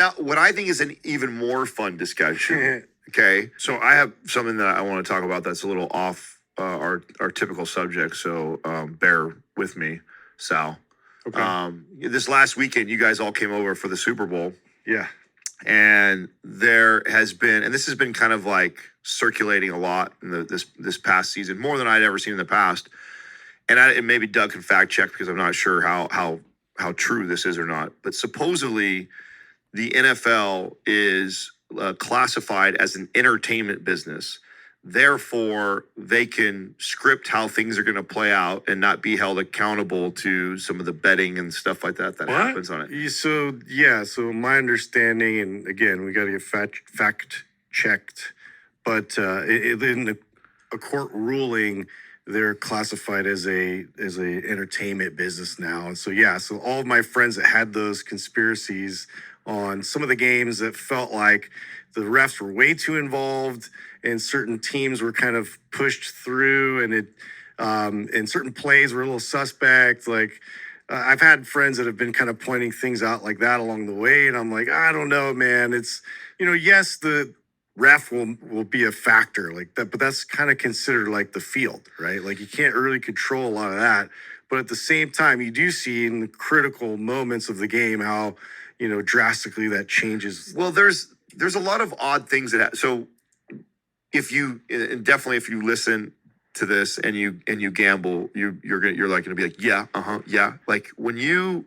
Now, what I think is an even more fun discussion. Okay, so I have something that I want to talk about that's a little off our typical subject. So bear with me, Sal. Okay. This last weekend, you guys all came over for the Super Bowl, Yeah. and there has been, and this has been kind of like circulating a lot in this past season, more than I'd ever seen in the past. And maybe Doug can fact check because I'm not sure how true this is or not. But supposedly, the NFL is classified as an entertainment business. Therefore, they can script how things are going to play out and not be held accountable to some of the betting and stuff like that happens on it. So my understanding, and again, we got to get fact checked, but in a court ruling, they're classified as a entertainment business now. And so all of my friends that had those conspiracies on some of the games that felt like the refs were way too involved and certain teams were kind of pushed through, and certain plays were a little suspect. I've had friends that have been kind of pointing things out like that along the way, and I'm like, I don't know, man. It's, yes, the ref will be a factor like that, but that's kind of considered like the field, right? Like you can't really control a lot of that. But at the same time, you do see in the critical moments of the game how, drastically that changes. Well, there's a lot of odd things so if you, and definitely if you listen to this and you gamble, you're like gonna be like, yeah. Like when you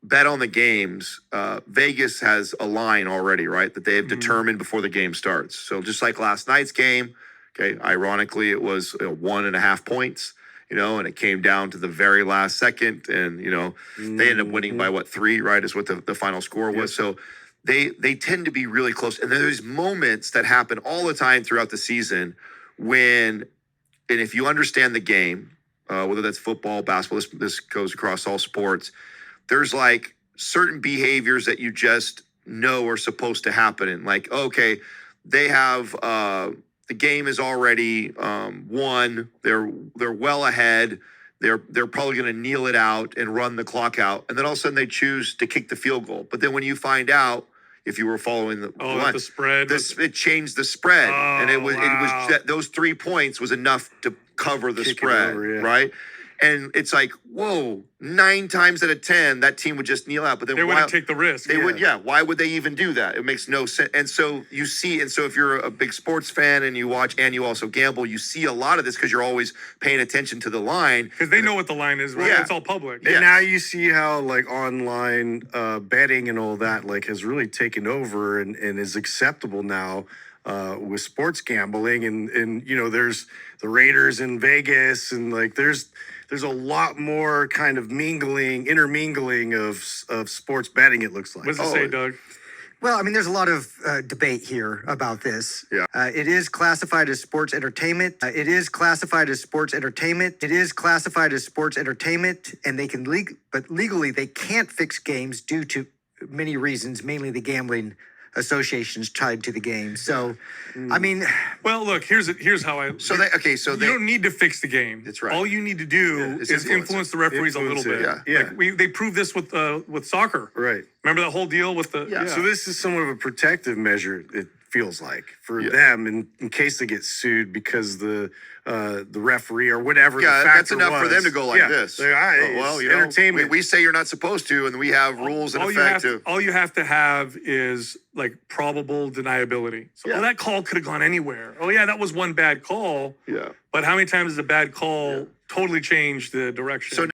bet on the games, Vegas has a line already, right? That they have determined before the game starts. So just like last night's game, okay, ironically, it was 1.5 points, and it came down to the very last second. And, they ended up winning by 3, right? Is what the final score was. So they tend to be really close. And there's moments that happen all the time throughout the season and if you understand the game, whether that's football, basketball, this goes across all sports, there's like certain behaviors that you just know are supposed to happen. And like, okay, they have the game is already won. They're well ahead. They're probably going to kneel it out and run the clock out, and then all of a sudden they choose to kick the field goal. But then when you find out, if you were following the line, the spread, it changed the spread, and it was those 3 points was enough to cover the spread, right? And it's like, whoa, 9 times out of 10, that team would just kneel out. But then they wouldn't take the risk. They would, why would they even do that? It makes no sense. And so if you're a big sports fan and you watch and you also gamble, you see a lot of this because you're always paying attention to the line. Because they know what the line is, right? Yeah. It's all public. And now you see how like online betting and all that like has really taken over and is acceptable now. With sports gambling and there's the Raiders in Vegas and like there's a lot more kind of intermingling of sports betting, it looks like. What does it say, Doug? Well, I mean, there's a lot of debate here about this. Yeah. It is classified as sports entertainment. It is classified as sports entertainment. It is classified as sports entertainment, and they can but legally they can't fix games due to many reasons, mainly the gambling associations tied to the game. So, I mean, well, look, here's how I. You don't need to fix the game. That's right. All you need to do is influence the referees a little bit. Yeah. Like they proved this with soccer. Right. Remember that whole deal with the. Yeah. So this is somewhat of a protective measure. It feels like for them in case they get sued because the referee or whatever. Yeah, the factor that's enough for them to go like this. Well, entertainment. We say you're not supposed to, and we have rules in effect. All you have to have is like probable deniability. So that call could have gone anywhere. Oh yeah, that was one bad call. Yeah. But how many times has a bad call totally changed the direction? So